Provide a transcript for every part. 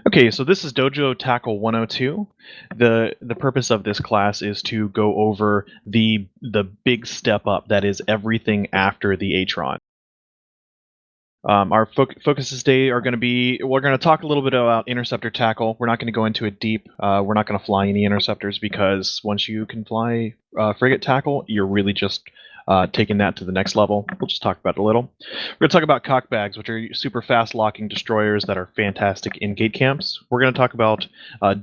Okay, so this is Dojo Tackle 102. The purpose of this class is to go over the big step up that is everything after the Atron. Our focuses today are going to be, we're going to talk a little bit about interceptor tackle. We're not going to go into it deep. We're not going to fly any interceptors because once you can fly frigate tackle, you're really just taking that to the next level. We'll just talk about it a little. We're going to talk about cockbags, which are super fast locking destroyers that are fantastic in gate camps. We're going to talk about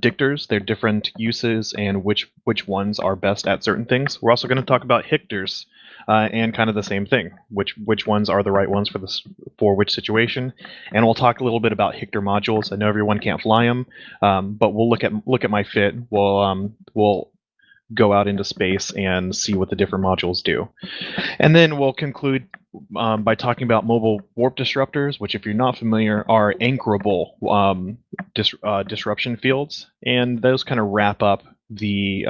dictors, their different uses, and which ones are best at certain things. We're also going to talk about Hictors. And kind of the same thing, which ones are the right ones for this for which situation, and we'll talk a little bit about Hictor modules. I know everyone can't fly them, but we'll look at my fit. We'll go out into space and see what the different modules do, and then we'll conclude by talking about mobile warp disruptors, which, if you're not familiar, are anchorable disruption fields, and those kind of wrap up the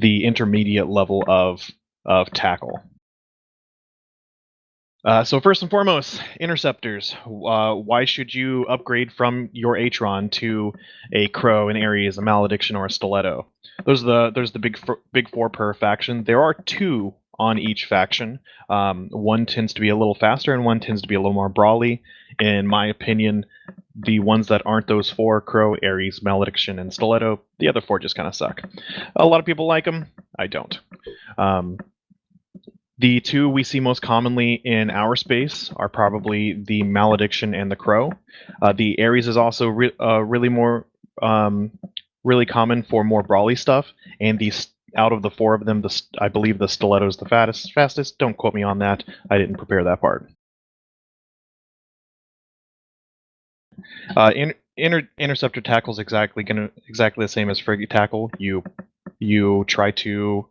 intermediate level of tackle. So first and foremost, interceptors. Why should you upgrade from your Atron to a Crow, an Ares, a Malediction, or a Stiletto? There's the big four per faction. There are two on each faction. One tends to be a little faster, and one tends to be a little more brawly. In my opinion, the ones that aren't those four, Crow, Ares, Malediction, and Stiletto, the other four just kind of suck. A lot of people like them. I don't. The two we see most commonly in our space are probably the Malediction and the Crow. The Ares is also really common for more brawly stuff, and out of the four of them, I believe the Stiletto is the fastest. Don't quote me on that. I didn't prepare that part. Interceptor tackle is exactly the same as frigate tackle. You try to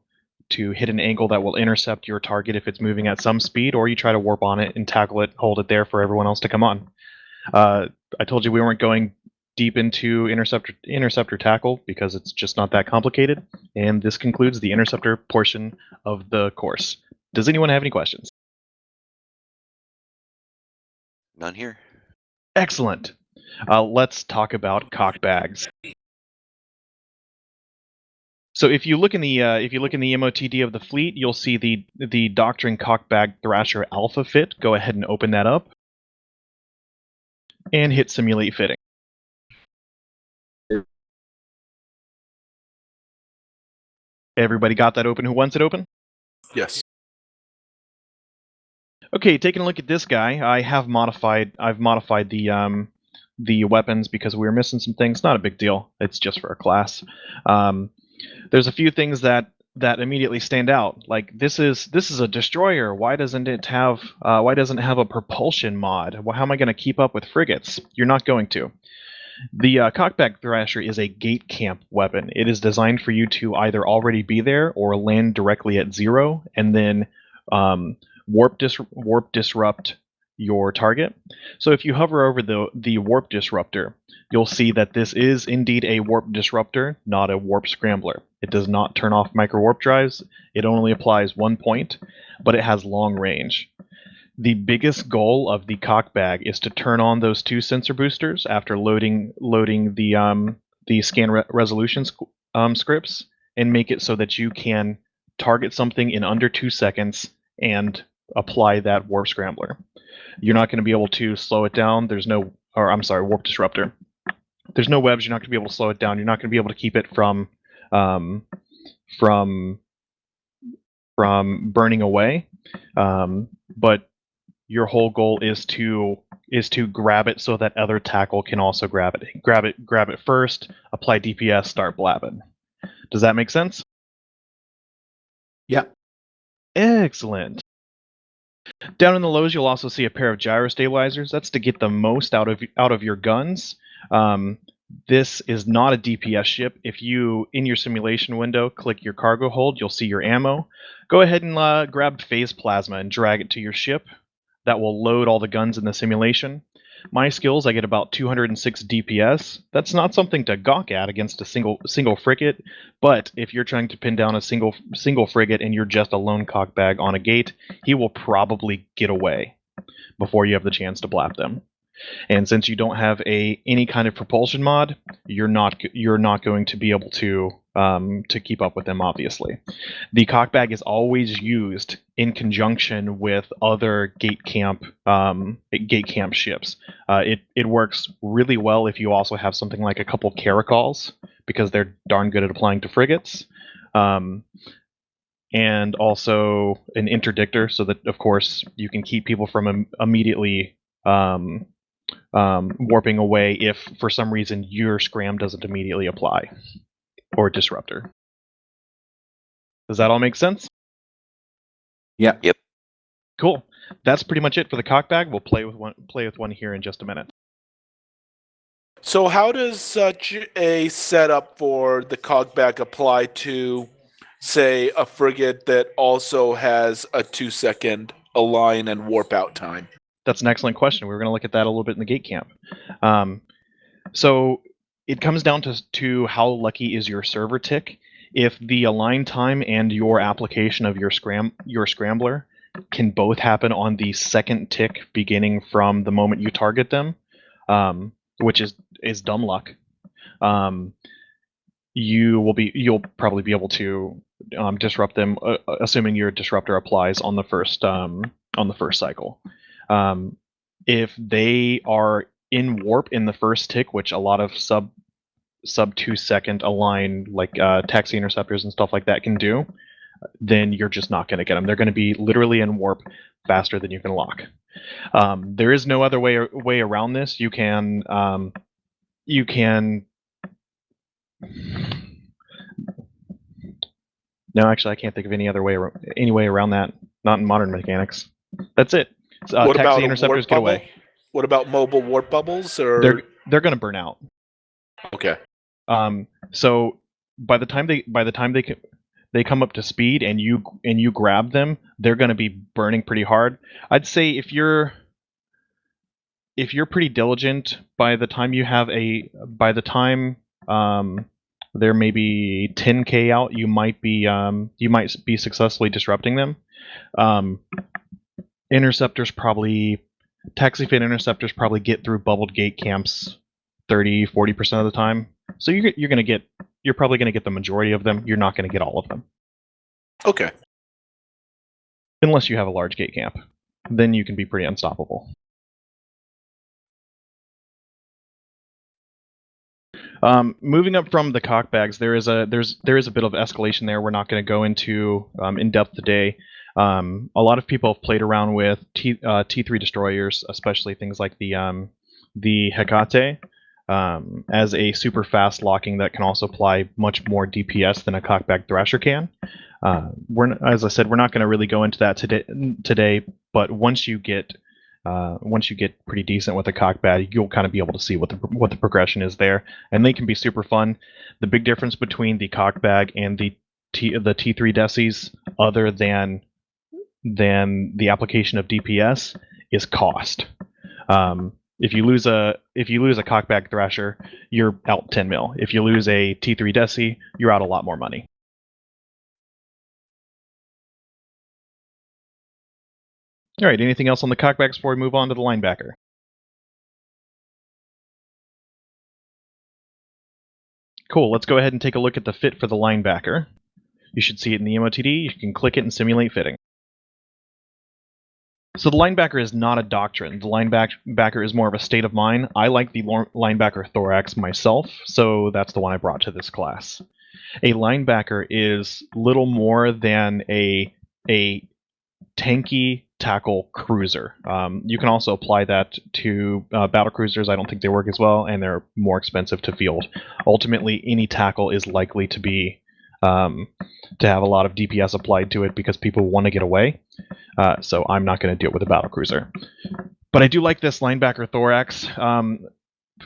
hit an angle that will intercept your target if it's moving at some speed, or you try to warp on it and tackle it, hold it there for everyone else to come on. I told you we weren't going deep into interceptor tackle because it's just not that complicated, and this concludes the interceptor portion of the course. Does anyone have any questions? None here. Excellent. Let's talk about cockbags. So if you look in the MOTD of the fleet, you'll see the Doctrine Cockbag Thrasher Alpha fit. Go ahead and open that up, and hit Simulate Fitting. Everybody got that open? Who wants it open? Yes. Okay, taking a look at this guy, I've modified the weapons because we were missing some things. Not a big deal. It's just for a class. There's a few things that immediately stand out. Like this is a destroyer. Why doesn't it have a propulsion mod? Well, how am I going to keep up with frigates? You're not going to. The Cockbag Thrasher is a gate camp weapon. It is designed for you to either already be there or land directly at 0, and then warp disrupt your target. So if you hover over the warp disruptor, you'll see that this is indeed a warp disruptor, not a warp scrambler. It does not turn off micro warp drives. It only applies 1 point, but it has long range. The biggest goal of the cockbag is to turn on those 2 sensor boosters after loading the scan resolution scripts, and make it so that you can target something in under 2 seconds and apply that warp scrambler. You're not going to be able to slow it down. Warp disruptor. There's no webs. You're not going to be able to slow it down. You're not going to be able to keep it from burning away. But your whole goal is to grab it so that other tackle can also grab it. Grab it first. Apply DPS. Start blabbing. Does that make sense? Yeah. Excellent. Down in the lows, you'll also see a pair of gyro stabilizers. That's to get the most out of your guns. This is not a DPS ship. If you, in your simulation window, click your cargo hold, you'll see your ammo. Go ahead and grab phase plasma and drag it to your ship. That will load all the guns in the simulation. My skills, I get about 206 DPS. That's not something to gawk at against a single frigate, but if you're trying to pin down a single frigate and you're just a lone cockbag on a gate, he will probably get away before you have the chance to blap them. And since you don't have any kind of propulsion mod, you're not going to be able to keep up with them. Obviously, the cockbag is always used in conjunction with other gate camp ships. It works really well if you also have something like a couple caracols, because they're darn good at applying to frigates. And also an interdictor, so that of course you can keep people from immediately warping away if for some reason your scram doesn't immediately apply, or disruptor. Does that all make sense? Yeah. Yep. Cool. That's pretty much it for the cockbag. We'll play with one here in just a minute. So how does such a setup for the cockbag apply to, say, a frigate that also has a 2-second align and warp out time? That's an excellent question. We were going to look at that a little bit in the gate camp. So it comes down to how lucky is your server tick. If the align time and your application of your scrambler can both happen on the second tick beginning from the moment you target them, which is dumb luck, you'll probably be able to disrupt them, assuming your disruptor applies on the first cycle. If they are in warp in the first tick, which a lot of sub 2-second align like taxi interceptors and stuff like that can do, then you're just not going to get them. They're going to be literally in warp faster than you can lock. There is no other way around this. You can No, actually, I can't think of any way around that. Not in modern mechanics. That's it. What Taxi about interceptors get away. What about mobile warp bubbles? Or They're going to burn out. okay. So by the time they come up to speed and you grab them, they're going to be burning pretty hard. I'd say if you're pretty diligent, by the time there may be 10k out, you might be successfully disrupting them. Taxi fit interceptors probably get through bubbled gate camps 30-40% of the time. So you're probably gonna get the majority of them. You're not gonna get all of them. Okay. Unless you have a large gate camp. Then you can be pretty unstoppable. Moving up from the cockbags, there is a bit of escalation there. We're not going to go into in depth today. A lot of people have played around with T3 destroyers, especially things like the Hecate, as a super fast locking that can also apply much more DPS than a cockbag thrasher can. As I said, we're not going to really go into that today. But once you get pretty decent with a cockbag, you'll kind of be able to see what the progression is there, and they can be super fun. The big difference between the cockbag and the T3 decies, other than the application of DPS, is cost. If you lose a cockbag thrasher, you're out 10 mil. If you lose a T3 deci, you're out a lot more money. All right, anything else on the cockbags before we move on to the linebacker? Cool, let's go ahead and take a look at the fit for the linebacker. You should see it in the MOTD. You can click it and simulate fitting. So the linebacker is not a doctrine. The linebacker is more of a state of mind. I like the linebacker thorax myself, so that's the one I brought to this class. A linebacker is little more than a tanky tackle cruiser. You can also apply that to battle cruisers. I don't think they work as well, and they're more expensive to field. Ultimately, any tackle is likely to be to have a lot of DPS applied to it because people want to get away. So I'm not going to do it with a battle cruiser. But I do like this linebacker thorax.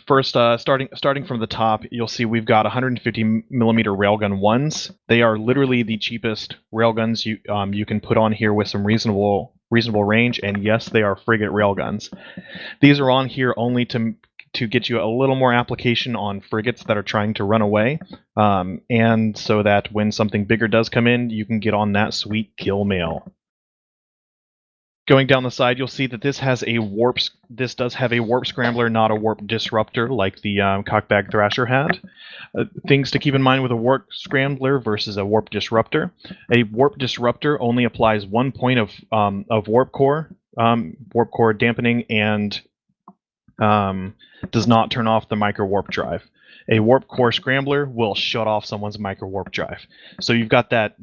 First, starting from the top, you'll see we've got 150mm railgun ones. They are literally the cheapest railguns you can put on here with some reasonable range, and yes, they are frigate railguns. These are on here only to get you a little more application on frigates that are trying to run away, and so that when something bigger does come in, you can get on that sweet kill mail. Going down the side, you'll see that this has a warp. This does have a warp scrambler, not a warp disruptor, like the cockbag thrasher had. Things to keep in mind with a warp scrambler versus a warp disruptor. A warp disruptor only applies 1 point of warp core dampening, and does not turn off the micro warp drive. A warp core scrambler will shut off someone's micro warp drive. So you've got that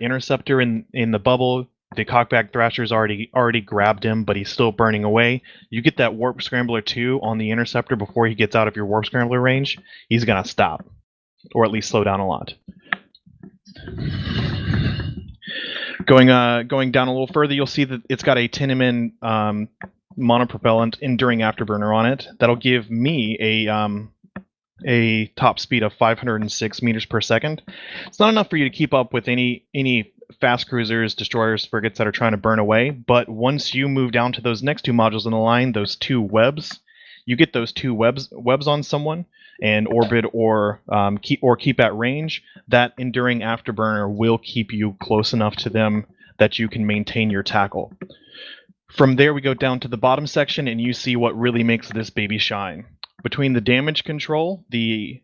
interceptor in the bubble. The cockback thrasher's already grabbed him, but he's still burning away. You get that warp scrambler 2 on the interceptor before he gets out of your warp scrambler range, he's gonna stop, or at least slow down a lot. Going down a little further, you'll see that it's got a Tinneman monopropellant enduring afterburner on it. That'll give me a top speed of 506 meters per second. It's not enough for you to keep up with any fast cruisers, destroyers, frigates that are trying to burn away, but once you move down to those next two modules in the line, those two webs, you get those two webs on someone and orbit or keep at range. That enduring afterburner will keep you close enough to them that you can maintain your tackle. From there, we go down to the bottom section, and you see what really makes this baby shine. Between the damage control, the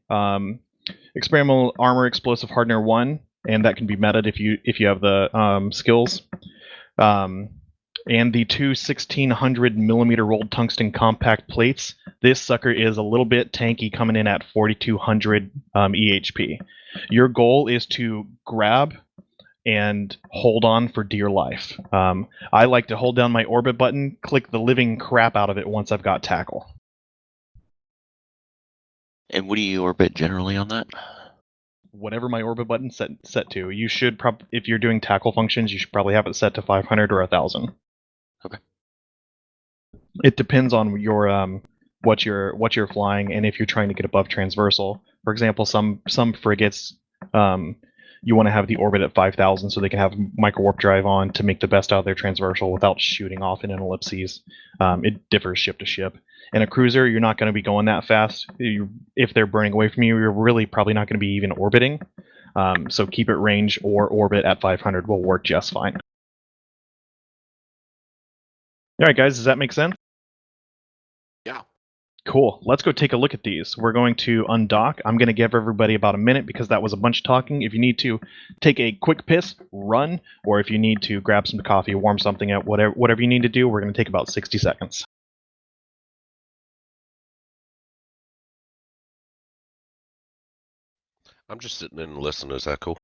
experimental armor explosive hardener 1, and that can be meted if you have the skills, and the two 1600 millimeter rolled tungsten compact plates, this sucker is a little bit tanky, coming in at 4200 EHP. Your goal is to grab and hold on for dear life. I like to hold down my orbit button, click the living crap out of it once I've got tackle. And what do you orbit generally on that? Whatever my orbit button set to. You should if you're doing tackle functions, you should probably have it set to 500 or 1000. Okay. It depends on your what you're flying, and if you're trying to get above transversal. For example, some frigates you want to have the orbit at 5000 so they can have micro warp drive on to make the best out of their transversal without shooting off in an ellipses. It differs ship to ship. In a cruiser, you're not going to be going that fast. If they're burning away from you, you're really probably not going to be even orbiting. So keep it range or orbit at 500 will work just fine. All right, guys, does that make sense? Yeah. Cool. Let's go take a look at these. We're going to undock. I'm going to give everybody about a minute because that was a bunch of talking. If you need to take a quick piss, run, or if you need to grab some coffee, warm something up, whatever you need to do, we're going to take about 60 seconds. I'm just sitting in and listening. Is that cool?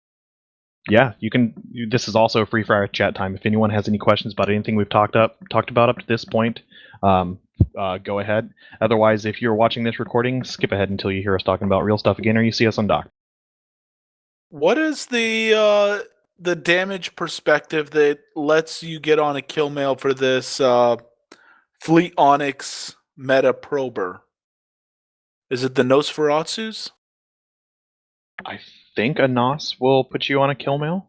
Yeah, you can. This is also free fire chat time. If anyone has any questions about anything we've talked about up to this point, go ahead. Otherwise, if you're watching this recording, skip ahead until you hear us talking about real stuff again, or you see us on dock. What is the damage perspective that lets you get on a kill mail for this Fleet Onyx meta prober? Is it the Nosferatu's? I think a NOS will put you on a kill mail.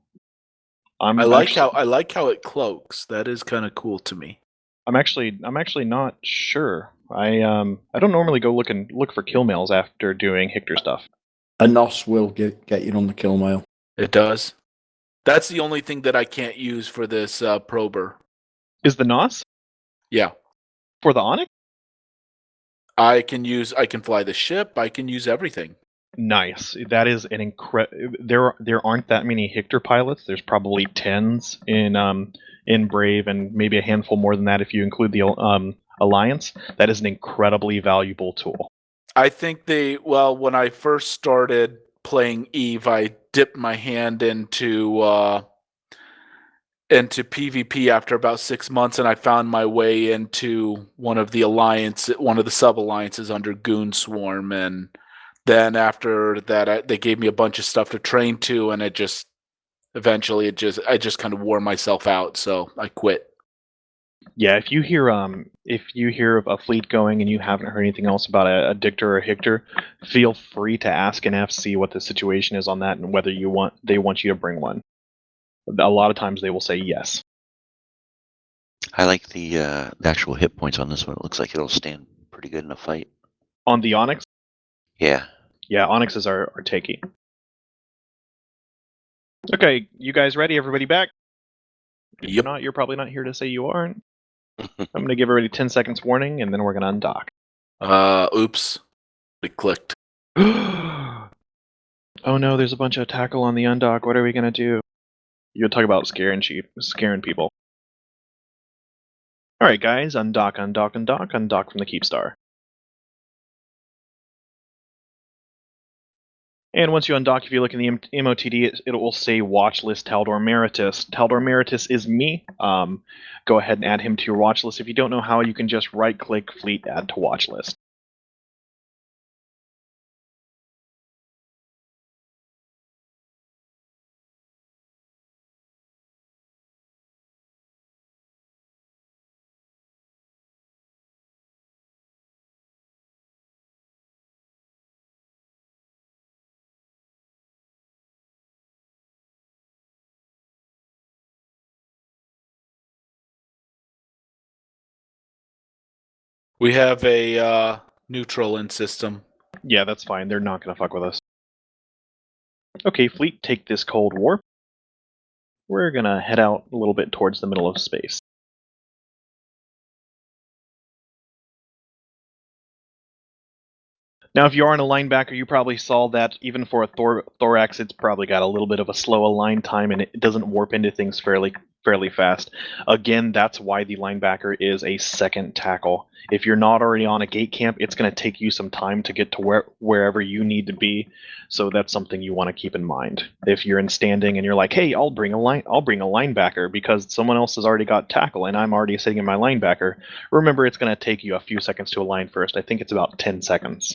I like how it cloaks. That is kind of cool to me. I'm actually not sure. I don't normally go look for kill mails after doing Hictor stuff. A NOS will get you on the kill mail. It does. That's the only thing that I can't use for this prober. Is the NOS? Yeah. For the Onyx? I can fly the ship. I can use everything. Nice. That is an there aren't that many Hictor pilots. There's probably tens in Brave, and maybe a handful more than that if you include the Alliance. That is an incredibly valuable tool. I think when I first started playing Eve, I dipped my hand into PvP after about 6 months, and I found my way into one of the sub-alliances under Goon Swarm, and then after that, they gave me a bunch of stuff to train to, and I just kind of wore myself out, so I quit. Yeah, if you hear of a fleet going and you haven't heard anything else about a Dictor or a Hictor, feel free to ask an FC what the situation is on that and whether they want you to bring one. A lot of times they will say yes. I like the actual hit points on this one. It looks like it'll stand pretty good in a fight. On the Onyx? Yeah. Yeah, Onyxes are takey. Okay, you guys ready? Everybody back? If Yep. you're not, you're probably not here to say you aren't. I'm going to give everybody 10 seconds warning, and then we're going to undock. Oops. It clicked. Oh no, there's a bunch of tackle on the undock. What are we going to do? You talk about scaring people. Alright guys, undock from the keep star. And once you undock, if you look in the MOTD, it will say watch list Taldor Meritus. Taldor Meritus is me. Go ahead and add him to your watch list. If you don't know how, you can just right click Fleet Add to Watch List. We have a neutral in system. Yeah, that's fine. They're not going to fuck with us. Okay, Fleet, take this cold warp. We're going to head out a little bit towards the middle of space. Now, if you are in a linebacker, you probably saw that even for a thorax, it's probably got a little bit of a slow align time, and it doesn't warp into things fairly fast. Again, that's why the linebacker is a second tackle. If you're not already on a gate camp, it's going to take you some time to get to wherever you need to be. So that's something you want to keep in mind. If you're in standing and you're like, "Hey, I'll bring a linebacker because someone else has already got tackle and I'm already sitting in my linebacker," remember it's going to take you a few seconds to align first. I think it's about 10 seconds.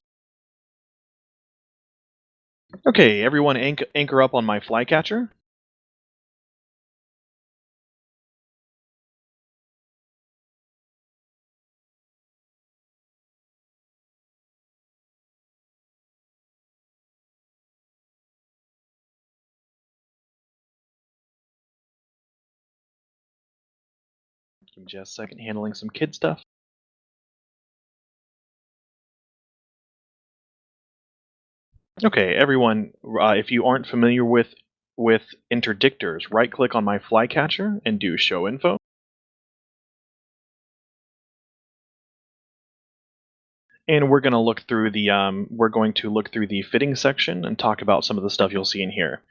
Okay, everyone anchor up on my flycatcher. Give me just a second, handling some kid stuff. Okay, everyone, if you aren't familiar with interdictors, right-click on my flycatcher and do Show Info. And we're going to look through the fitting section and talk about some of the stuff you'll see in here.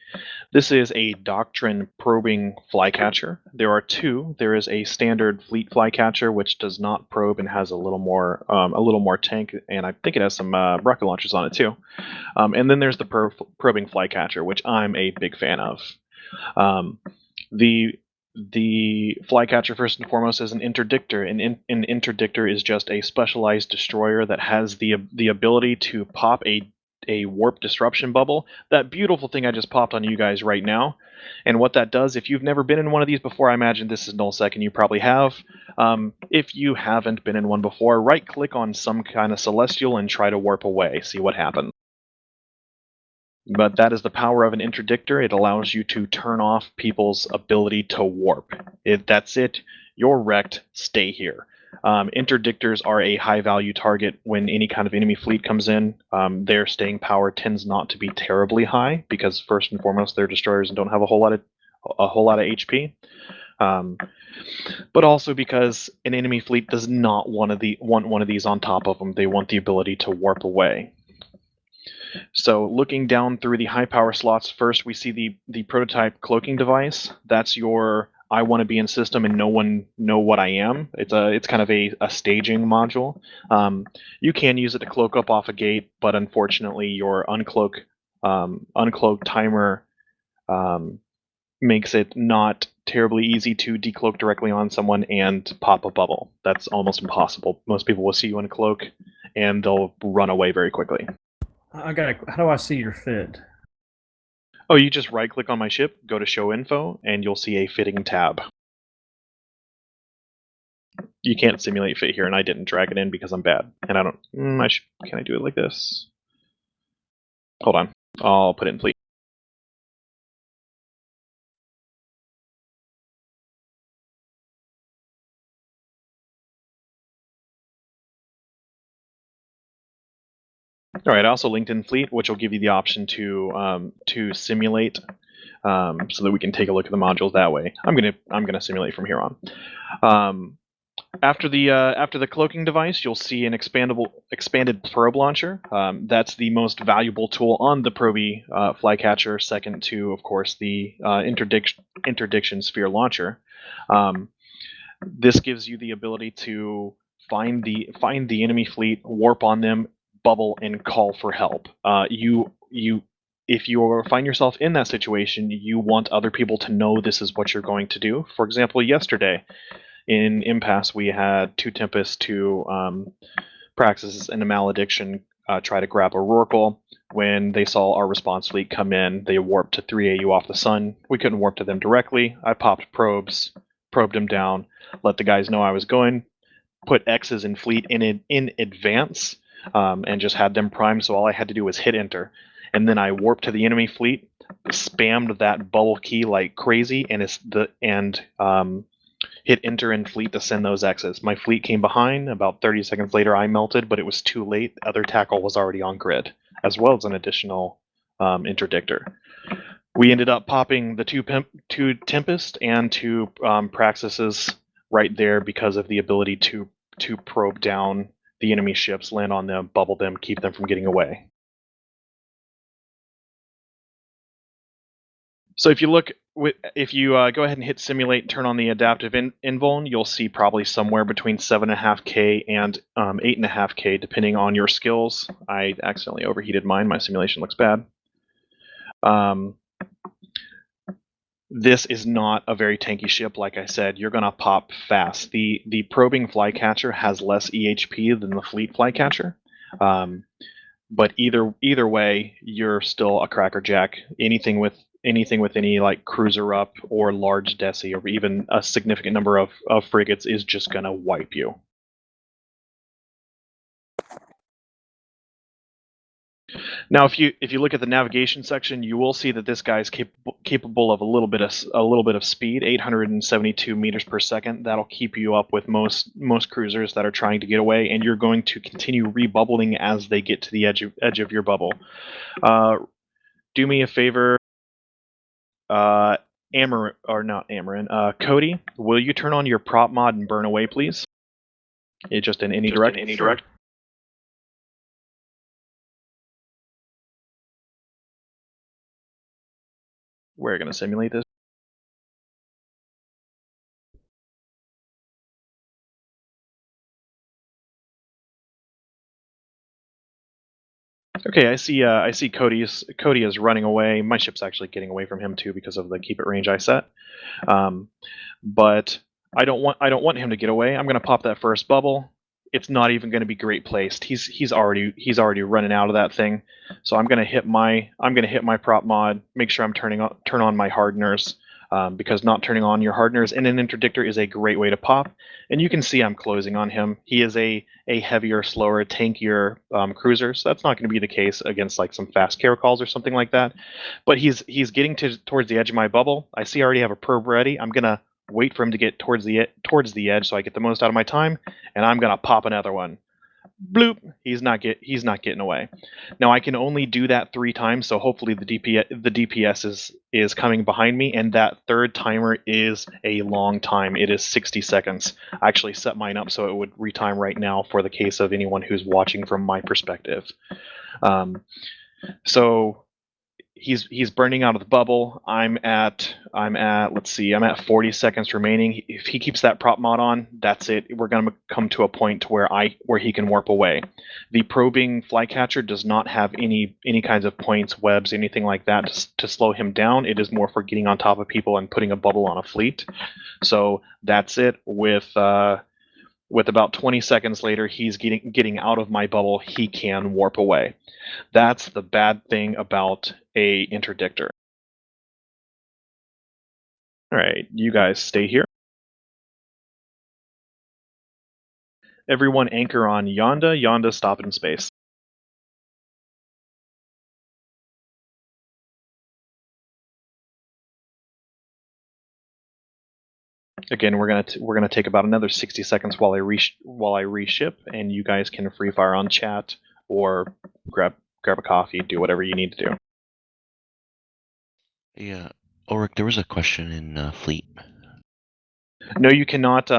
This is a doctrine probing flycatcher. There are two. There is a standard fleet flycatcher which does not probe and has a little more tank, and I think it has some rocket launchers on it too. And then there's the probing flycatcher, which I'm a big fan of. The flycatcher, first and foremost, is an interdictor. An interdictor is just a specialized destroyer that has the ability to pop a warp disruption bubble. That beautiful thing I just popped on you guys right now. And what that does, if you've never been in one of these before, I imagine this is nullsec and you probably have. If you haven't been in one before, right-click on some kind of celestial and try to warp away. See what happens. But that is the power of an interdictor. It allows you to turn off people's ability to warp. That's it. You're wrecked. Stay here. Interdictors are a high-value target when any kind of enemy fleet comes in. Their staying power tends not to be terribly high because first and foremost, they're destroyers and don't have a whole lot of HP. But also because an enemy fleet does not want one of these on top of them. They want the ability to warp away. So looking down through the high power slots, first we see the prototype cloaking device. That's your I want to be in system and no one know what I am. It's kind of a staging module. You can use it to cloak up off a gate, but unfortunately your uncloak timer makes it not terribly easy to decloak directly on someone and pop a bubble. That's almost impossible. Most people will see you uncloak and they'll run away very quickly. How do I see your fit? Oh, you just right-click on my ship, go to Show Info, and you'll see a fitting tab. You can't simulate fit here, and I didn't drag it in because I'm bad. And I don't... can I do it like this? Hold on. I'll put it in fleet. All right, I also linked in fleet, which will give you the option to simulate so that we can take a look at the modules that way. I'm gonna simulate from here on. After the cloaking device, you'll see an expanded probe launcher. That's the most valuable tool on the Proby flycatcher, second to, of course, the interdiction sphere launcher. This gives you the ability to find the enemy fleet, warp on them, bubble, and call for help. If you find yourself in that situation, you want other people to know this is what you're going to do. For example, yesterday in Impasse, we had 2 Tempests, 2 Praxis, and a Malediction try to grab a Rorqual. When they saw our response fleet come in, they warped to 3 AU off the sun. We couldn't warp to them directly. I popped probes, probed them down, let the guys know I was going, put X's in fleet in advance, and just had them primed, so all I had to do was hit enter. And then I warped to the enemy fleet, spammed that bubble key like crazy, and hit enter in fleet to send those X's. My fleet came behind. About 30 seconds later, I melted, but it was too late. Other tackle was already on grid, as well as an additional interdictor. We ended up popping the 2 Tempest and 2 Praxises right there because of the ability to probe down the enemy ships, land on them, bubble them, keep them from getting away. So if you look, if you go ahead and hit simulate, turn on the adaptive invuln, you'll see probably somewhere between 7.5K and 8.5K, depending on your skills. I accidentally overheated mine. My simulation looks bad. This is not a very tanky ship. Like I said, you're gonna pop fast. The probing flycatcher has less EHP than the fleet flycatcher. But either way, you're still a crackerjack. Anything with any like cruiser up or large desi or even a significant number of frigates is just gonna wipe you. Now, if you look at the navigation section, you will see that this guy's capable of a little bit of speed, 872 meters per second. That'll keep you up with most cruisers that are trying to get away, and you're going to continue rebubbling as they get to the edge of your bubble. Do me a favor, Cody, will you turn on your prop mod and burn away, please? Just in any direct. We're going to simulate this. Okay, I see Cody is running away. My ship's actually getting away from him too because of the keep it range I set. But I don't want him to get away. I'm going to pop that first bubble. It's not even going to be great placed. He's already running out of that thing. So I'm going to hit my prop mod. Make sure I'm turn on my hardeners, because not turning on your hardeners in an interdictor is a great way to pop. And you can see I'm closing on him. He is a heavier, slower, tankier cruiser, so that's not going to be the case against like some fast caracals or something like that. But he's getting towards the edge of my bubble. I see I already have a probe ready. I'm gonna wait for him to get towards the edge so I get the most out of my time, and I'm gonna pop another one. Bloop! He's not getting away. Now I can only do that 3 times, so hopefully the DPS is coming behind me, and that third timer is a long time. It is 60 seconds. I actually set mine up so it would retime right now for the case of anyone who's watching from my perspective. So he's burning out of the bubble. I'm at 40 seconds remaining. If he keeps that prop mod on, that's it. We're gonna come to a point where he can warp away. The probing flycatcher does not have any kinds of points, webs, anything like that to slow him down. It is more for getting on top of people and putting a bubble on a fleet. So that's it. With about 20 seconds later, he's getting out of my bubble. He can warp away. That's the bad thing about a interdictor. All right, you guys stay here. Everyone anchor on Yonda. Yonda, stop in space. Again, we're gonna take about another 60 seconds while I reship, and you guys can free fire on chat or grab a coffee, do whatever you need to do. Yeah, Ulrich, there was a question in Fleet. No, you cannot.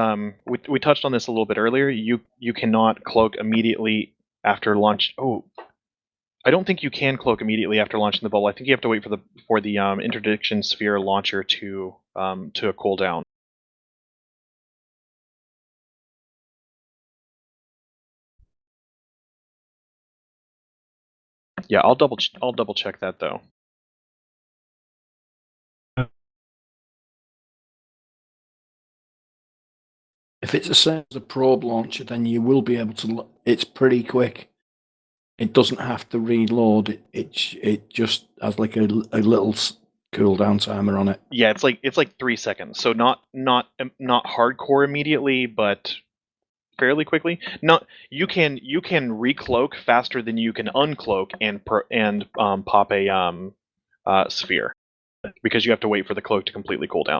We touched on this a little bit earlier. You cannot cloak immediately after launch. Oh, I don't think you can cloak immediately after launching the bubble. I think you have to wait for the interdiction sphere launcher to cool down. Yeah, I'll double check that though. If it's the same as a probe launcher, then you will be able to. It's pretty quick. It doesn't have to reload. It just has like a little cooldown timer on it. Yeah, it's like 3 seconds. So not hardcore immediately, but fairly quickly. Not you can recloak faster than you can uncloak and pop a sphere, because you have to wait for the cloak to completely cool down.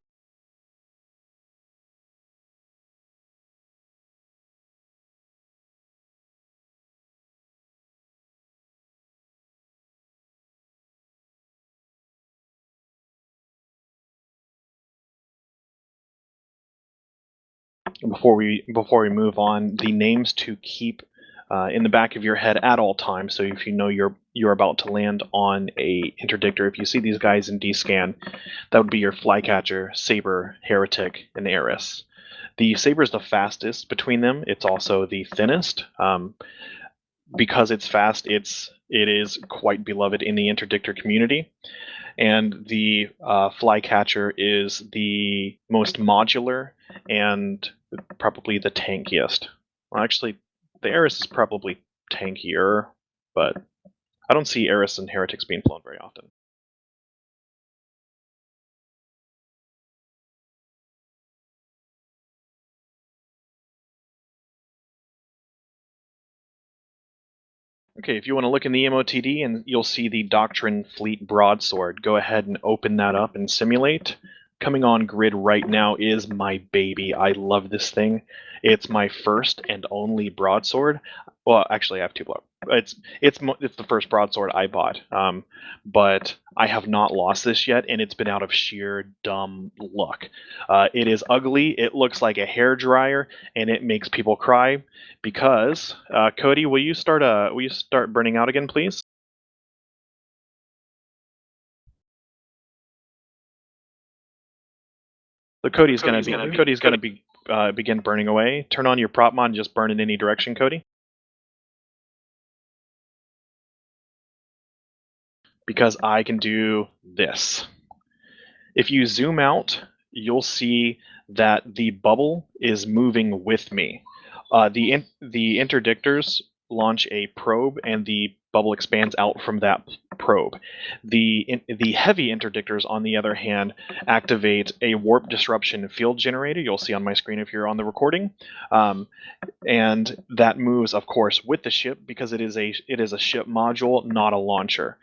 Before we move on, the names to keep in the back of your head at all times. So if you know you're about to land on a interdictor, if you see these guys in D-scan, that would be your Flycatcher, Saber, Heretic, and Eris. The Saber is the fastest between them. It's also the thinnest. Because it's fast, it is quite beloved in the interdictor community. And the Flycatcher is the most modular and probably the tankiest. Well, actually, the Eris is probably tankier, but I don't see Eris and Heretics being flown very often. Okay, if you want to look in the MOTD, and you'll see the Doctrine Fleet Broadsword. Go ahead and open that up and simulate. Coming on grid right now is my baby. I love this thing. It's my first and only broadsword. Well, actually, I have two. It's the first broadsword I bought. But I have not lost this yet, and it's been out of sheer dumb luck. It is ugly. It looks like a hair dryer, and it makes people cry. Because Cody, will you start burning out again, please? So Cody's gonna begin burning away. Turn on your prop mod and just burn in any direction, Cody. Because I can do this. If you zoom out, you'll see that the bubble is moving with me. The interdictors launch a probe, and the bubble expands out from that probe. The heavy interdictors, on the other hand, activate a warp disruption field generator. You'll see on my screen if you're on the recording, and that moves, of course, with the ship, because it is a ship module, not a launcher.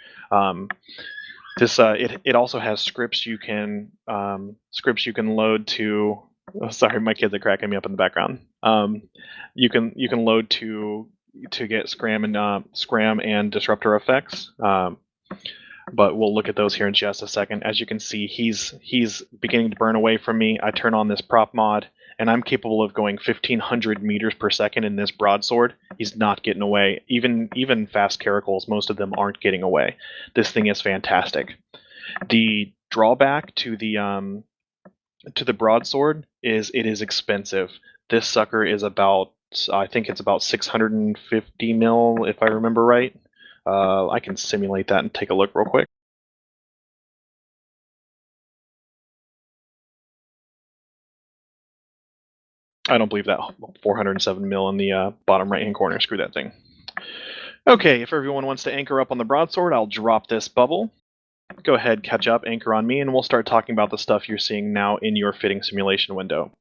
It also has scripts you can load to. Oh, sorry, my kids are cracking me up in the background. You can load to get scram and disruptor effects. But we'll look at those here in just a second. As you can see, he's beginning to burn away from me. I turn on this prop mod, and I'm capable of going 1,500 meters per second in this broadsword. He's not getting away. Even fast caracals, most of them aren't getting away. This thing is fantastic. The drawback to the broadsword is it is expensive. This sucker is about, I think it's about 650 mil, if I remember right. I can simulate that and take a look real quick. I don't believe that. 407 mil in the bottom right-hand corner. Screw that thing. Okay, if everyone wants to anchor up on the broadsword, I'll drop this bubble. Go ahead, catch up, anchor on me, and we'll start talking about the stuff you're seeing now in your fitting simulation window.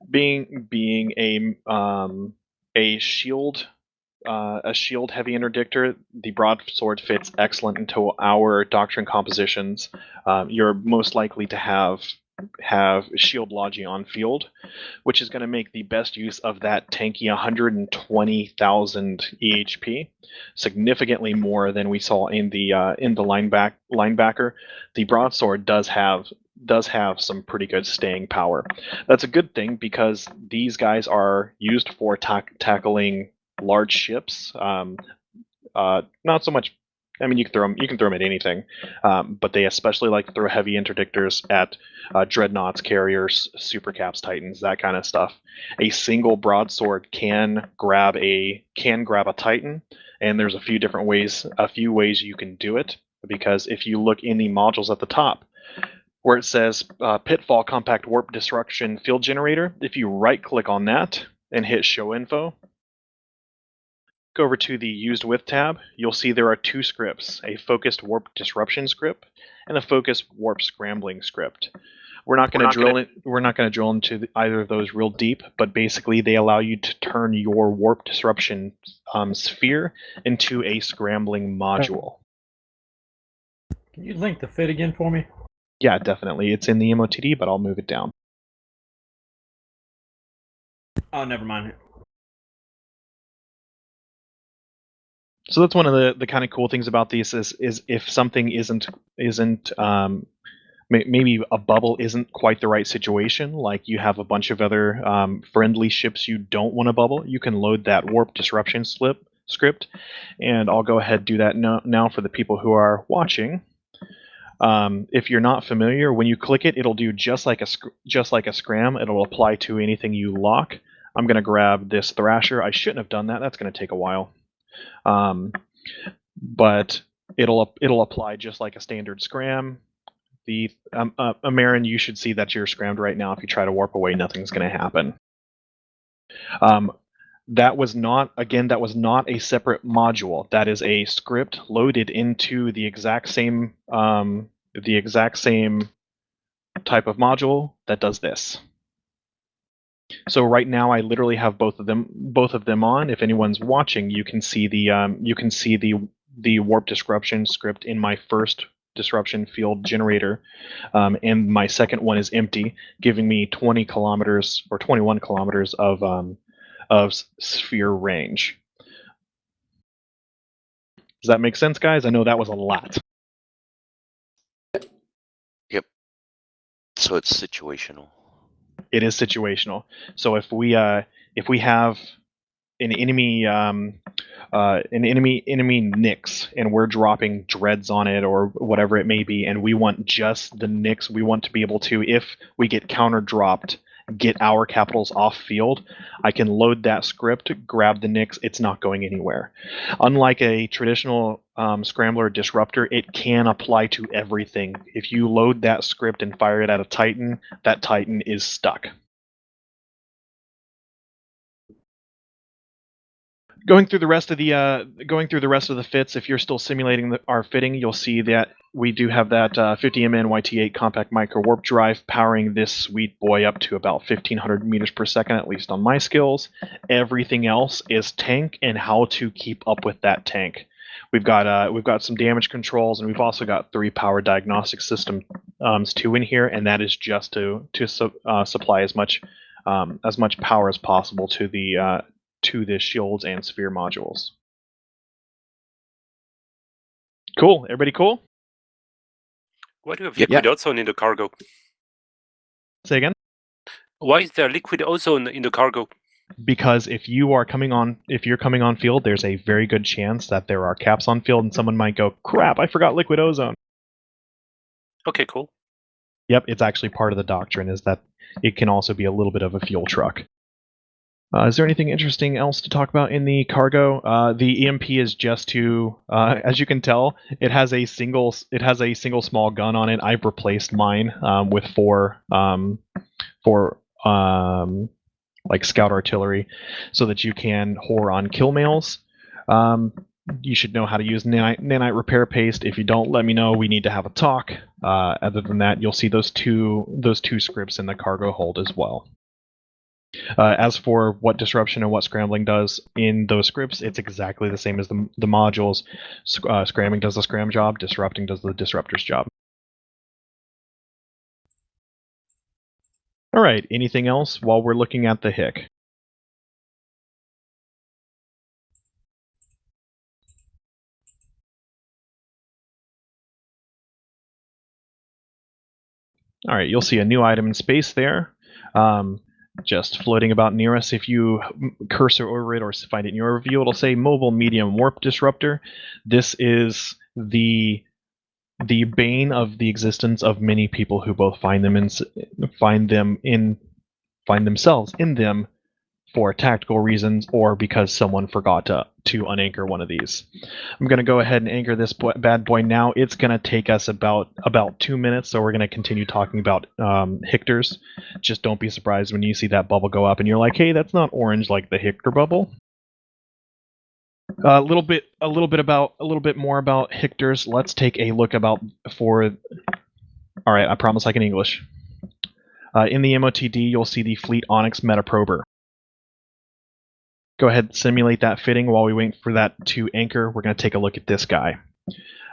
Being a shield heavy interdictor, the broadsword fits excellent into our doctrine compositions. You're most likely to have have shield lodging on field, which is going to make the best use of that tanky 120,000 EHP, significantly more than we saw in the linebacker. The broadsword does have some pretty good staying power. That's a good thing because these guys are used for tackling large ships. Not so much. I mean, you can throw them at anything, but they especially like to throw heavy interdictors at dreadnoughts, carriers, supercaps, titans, that kind of stuff. A single broadsword can grab a titan, and there's a few ways you can do it. Because if you look in the modules at the top, where it says Pitfall Compact Warp Disruption Field Generator, if you right-click on that and hit Show Info, go over to the Used With tab, you'll see there are two scripts, a Focused Warp Disruption script and a Focused Warp Scrambling script. We're not going to drill into either of those real deep, but basically they allow you to turn your Warp Disruption sphere into a scrambling module. Can you link the fit again for me? Yeah, definitely. It's in the MOTD, but I'll move it down. Oh, never mind. So that's one of the kind of cool things about these is if something isn't maybe a bubble isn't quite the right situation, like you have a bunch of other friendly ships you don't want to bubble, you can load that warp disruption script, and I'll go ahead and do that now for the people who are watching. If you're not familiar, when you click it, it'll do just like a scram. It'll apply to anything you lock. I'm going to grab this thrasher. I shouldn't have done that. That's going to take a while. But it'll apply just like a standard scram. The Amarin, you should see that you're scrammed right now. If you try to warp away, nothing's going to happen. That was not a separate module. That is a script loaded into the exact same type of module that does this. So right now I literally have both of them on. If anyone's watching, you can see the warp disruption script in my first disruption field generator, and my second one is empty, giving me 20 kilometers or 21 kilometers of sphere range. Does that make sense, guys? I know that was a lot. Yep. So it's situational. It is situational. So if we have an enemy Nyx and we're dropping dreads on it or whatever it may be, and we want just the Nyx, we want to be able to, if we get counter dropped, get our capitals off field, I can load that script, grab the Nyx, it's not going anywhere. Unlike a traditional scrambler disruptor, it can apply to everything. If you load that script and fire it at a Titan, that Titan is stuck. Going through the rest of the fits, if you're still simulating our fitting, you'll see that we do have that 50MN YT8 compact micro warp drive powering this sweet boy up to about 1500 meters per second, at least on my skills. Everything else is tank and how to keep up with that tank. We've got some damage controls, and we've also got 3 power diagnostic systems too in here, and that is just to supply as much power as possible to the shields and sphere modules. Cool. Everybody cool? Why do you have liquid ozone in the cargo? Say again? Why is there liquid ozone in the cargo? Because if you're coming on field, there's a very good chance that there are caps on field, and someone might go, "Crap, I forgot liquid ozone." Okay, cool. Yep, it's actually part of the doctrine is that it can also be a little bit of a fuel truck. Is there anything interesting else to talk about in the cargo? The EMP is just to, as you can tell, it has a single small gun on it. I've replaced mine with four like scout artillery, so that you can whore on kill mails. You should know how to use nanite repair paste. If you don't, let me know. We need to have a talk. Other than that, you'll see those two scripts in the cargo hold as well. As for what disruption and what scrambling does in those scripts, it's exactly the same as the modules. Scramming does the scram job, disrupting does the disruptor's job. right. Anything else while we're looking at the Hic? All right, you'll see a new item in space there, just floating about near us. If you cursor over it or find it in your review, it'll say Mobile Medium Warp Disruptor. This is the bane of the existence of many people who both find themselves in them for tactical reasons or because someone forgot to unanchor one of these. I'm going to go ahead and anchor this bad boy now. It's going to take us about 2 minutes, so we're going to continue talking about Hictors. Just don't be surprised when you see that bubble go up and you're like, hey, that's not orange like the Hictor bubble. A little bit more about Hictors. Let's take a look all right, I promise I can English. In the MOTD, you'll see the Fleet Onyx Metaprober. Go ahead and simulate that fitting while we wait for that to anchor. We're going to take a look at this guy.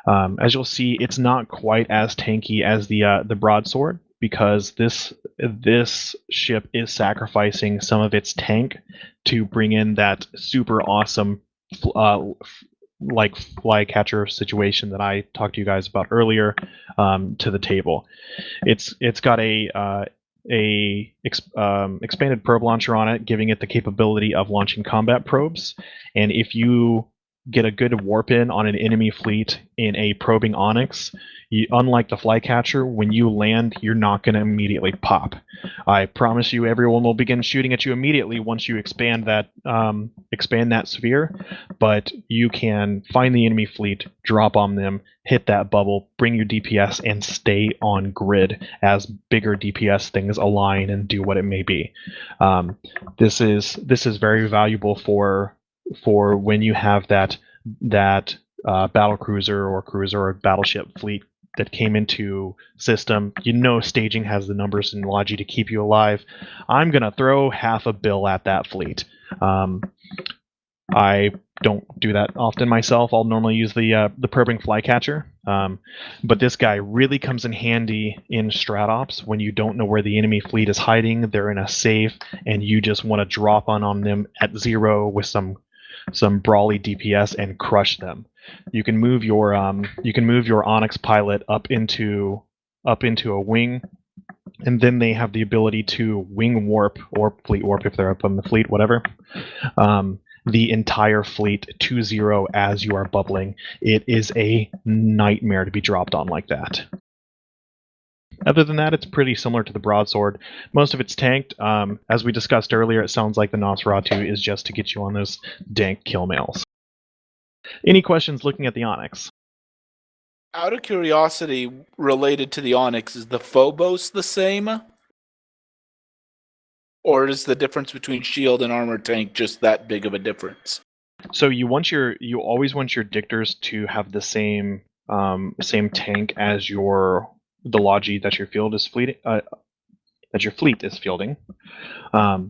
As you'll see, it's not quite as tanky as the broadsword because this ship is sacrificing some of its tank to bring in that super awesome like flycatcher situation that I talked to you guys about earlier to the table. It's got a expanded probe launcher on it, giving it the capability of launching combat probes. And if you get a good warp in on an enemy fleet in a probing Onyx, unlike the flycatcher, when you land, you're not going to immediately pop. I promise you, everyone will begin shooting at you immediately once you expand that sphere. But you can find the enemy fleet, drop on them, hit that bubble, bring your DPS, and stay on grid as bigger DPS things align and do what it may be. This is very valuable for when you have that battle cruiser or battleship fleet that came into system. Staging has the numbers and logi to keep you alive. I'm gonna throw half a bill at that fleet. I don't do that often myself. I'll normally use the probing flycatcher, but this guy really comes in handy in stratops when you don't know where the enemy fleet is hiding. They're in a safe, and you just want to drop on them at 0 with some brawly DPS and crush them. You can move your Onyx pilot up into a wing, and then they have the ability to wing warp or fleet warp if they're up on the fleet, whatever. The entire fleet to 0 as you are bubbling. It is a nightmare to be dropped on like that. Other than that, it's pretty similar to the broadsword. Most of it's tanked. As we discussed earlier, it sounds like the Nosferatu is just to get you on those dank kill mails. Any questions looking at the Onyx? Out of curiosity, related to the Onyx, is the Phobos the same? Or is the difference between shield and armor tank just that big of a difference? So you always want your Dictors to have the same tank as the logi that your fleet is fielding. I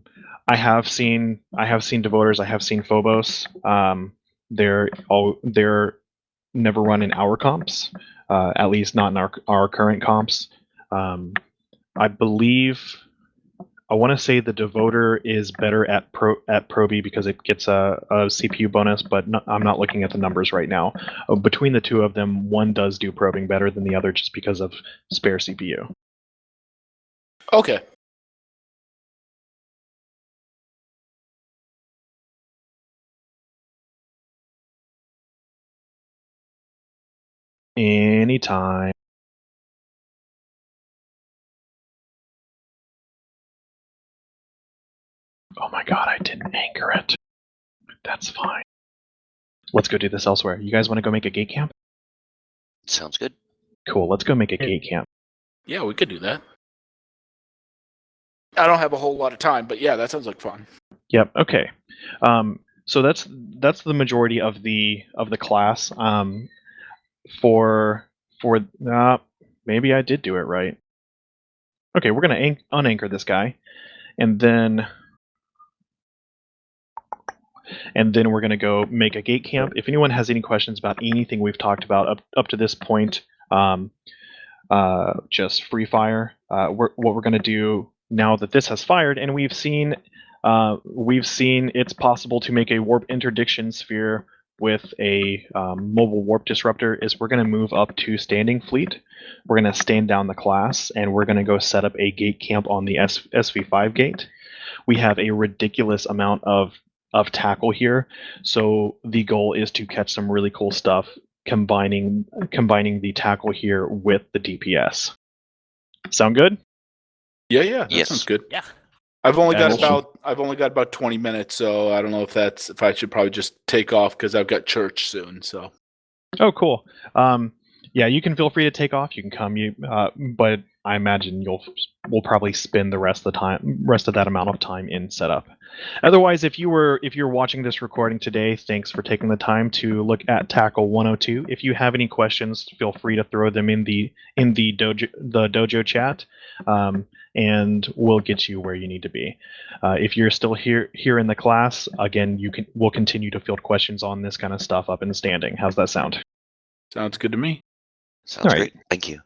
have seen Devoters. I have seen Phobos. They're never run in our comps, at least not in our current comps. I believe. I want to say the Devoter is better at Proby because it gets a CPU bonus, but I'm not looking at the numbers right now. Between the two of them, one does do probing better than the other just because of spare CPU. Okay. Anytime. Oh my god, I didn't anchor it. That's fine. Let's go do this elsewhere. You guys want to go make a gate camp? Sounds good. Cool, let's go make a gate camp. Yeah, we could do that. I don't have a whole lot of time, but yeah, that sounds like fun. Yep, okay. So that's the majority of the class. Maybe I did do it right. Okay, we're gonna unanchor this guy, and then we're going to go make a gate camp. If anyone has any questions about anything we've talked about up to this point, just free fire. What we're going to do now that this has fired, and we've seen it's possible to make a warp interdiction sphere with a mobile warp disruptor, is we're going to move up to standing fleet. We're going to stand down the class, and we're going to go set up a gate camp on the SV5 gate. We have a ridiculous amount of tackle here, so the goal is to catch some really cool stuff, combining the tackle here with the DPS. Sound good? Yeah, that Yes. sounds good. Yeah. I've only got Awesome. about 20 minutes, so I don't know if I should probably just take off because I've got church soon. So. Oh, cool. Yeah, you can feel free to take off. You can come. But I imagine we'll probably spend the rest of that amount of time in setup. Otherwise, if you're watching this recording today, thanks for taking the time to look at Tackle 102. If you have any questions, feel free to throw them in the dojo chat, and we'll get you where you need to be. If you're still here in the class, again, we'll continue to field questions on this kind of stuff up in standing. How's that sound? Sounds good to me. Sounds All right. great. Thank you.